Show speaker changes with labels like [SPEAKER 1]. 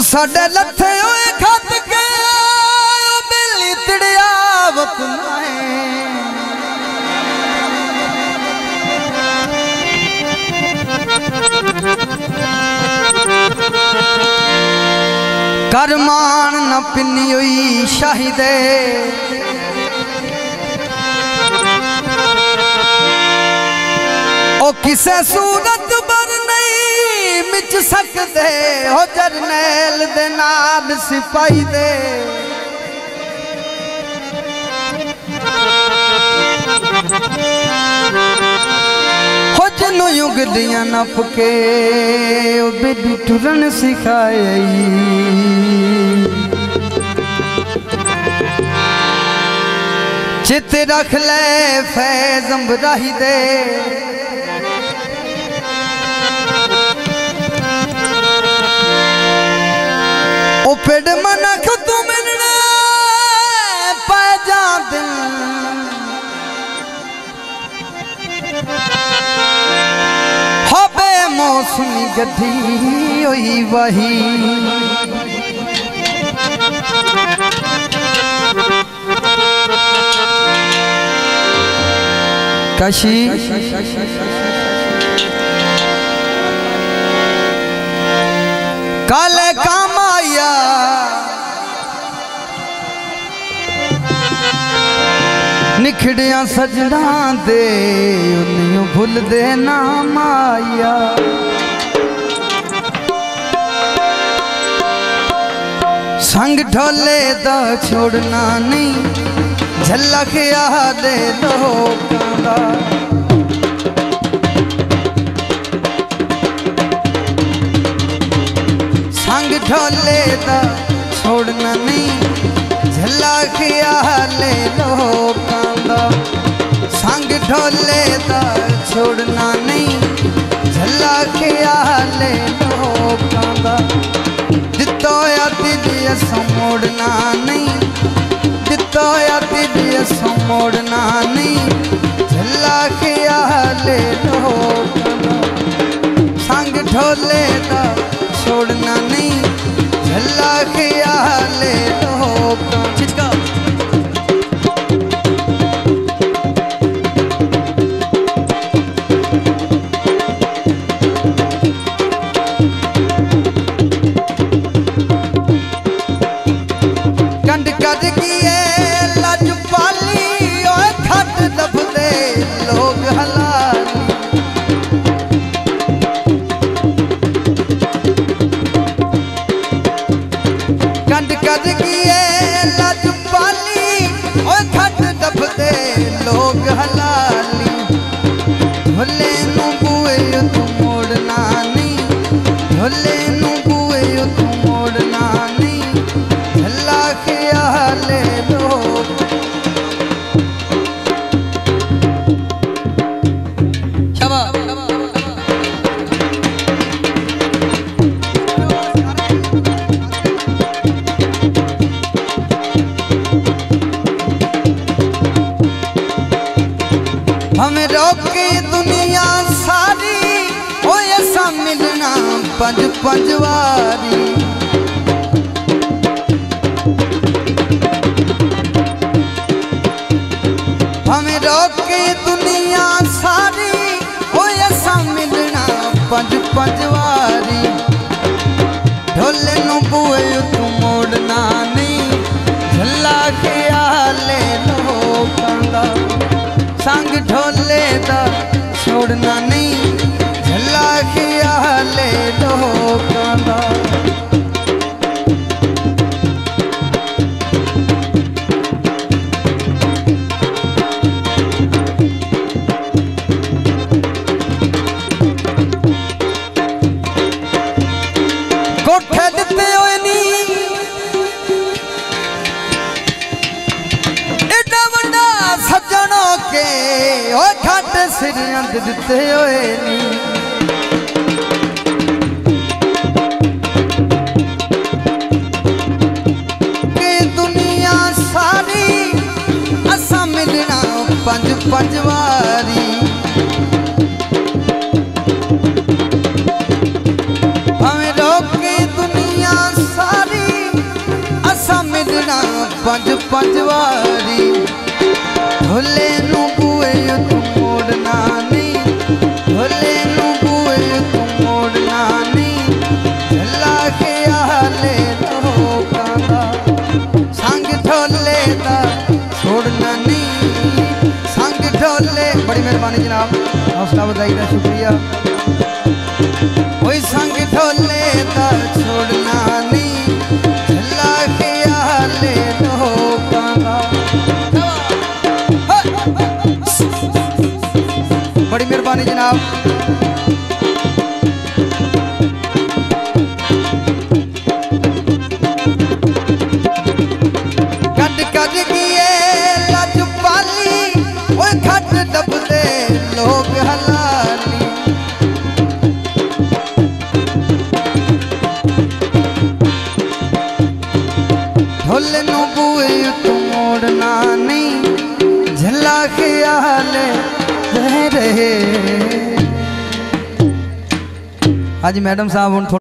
[SPEAKER 1] साडे लथे होए खत के बिल्ली तिड़िया वकनाए करमान न पिनी हुई शाहिदे ओ किसे सूरत बर नहीं मिच सकते हो जरनैल दे नाल सिपाही दे हो जनु युगलियां नप के ओ बेबी टुरन सिखाई चित रख ले फैज़ अम्बराही दे ओ पेड़ मनख तू मिलने पै जा दिल हो बे मौसमी गड्डी होई वही काशी काले काम आया निखड़िया सजना दे उन्हें भूल दे नाम आया संग ढोले दा छोड़ना नहीं झलक याद लोकां दा संग ढोले दा छोड़ना नहीं झलक याद लोकां दा संग ढोले दा छोड़ना नहीं झलक याद लोकां दा दितो या दिल मोड़ना नहीं दितो या दिल मोड़ना नहीं झला ख्याल लोकां दा संग ढोले दा छोड़ना नहीं झला ख्याल लोकां दा कंड कद किए लज पाली ओए खत लभदे लोग हलाली कंड कद किए लज पाली ओए खत लभदे लोग हलाली ढोले नू बुए तू मोड़ना नहीं ढोले नू बुए तू मोड़ना नहीं झला ख्याल लोग हमें रोके दुनिया सारी ओ ऐसा मिलना पंज पंजवारी हमें रोके दुनिया सारी ओ ऐसा मिलना पंज पंजवारी ढोले नू बुए तू मोड़ना नहीं झला ख्याल लोकां दा संग ढोले दा छोड़ना नहीं झला ख्याल लोकां दा ओ घाट सिर अंद दिते होए नी के दुनिया सारी असा मिलना पंज पंज वारी हमें रोके दुनिया सारी असा मिलना पंज पंज वारी ढोले नू बुए तू मोड़ना नहीं ढोले नू बुए तू मोड़ना नहीं झला के आले लोकां दा संग ढोले दा छोड़ना नहीं संग ढोले। बड़ी मेहरबानी जनाब, हौसला बधाई का शुक्रिया। कोई संग ढोले दा छोड़ना नहीं झला के आले लोकां दा। बड़ी मेहरबानी जनाब। कट कट किए लज पाली ओए खट दबदे लोग हलाली ढोले नू बुए तू मोड़ना नहीं झला ख्याल रहे। आज मैडम साहब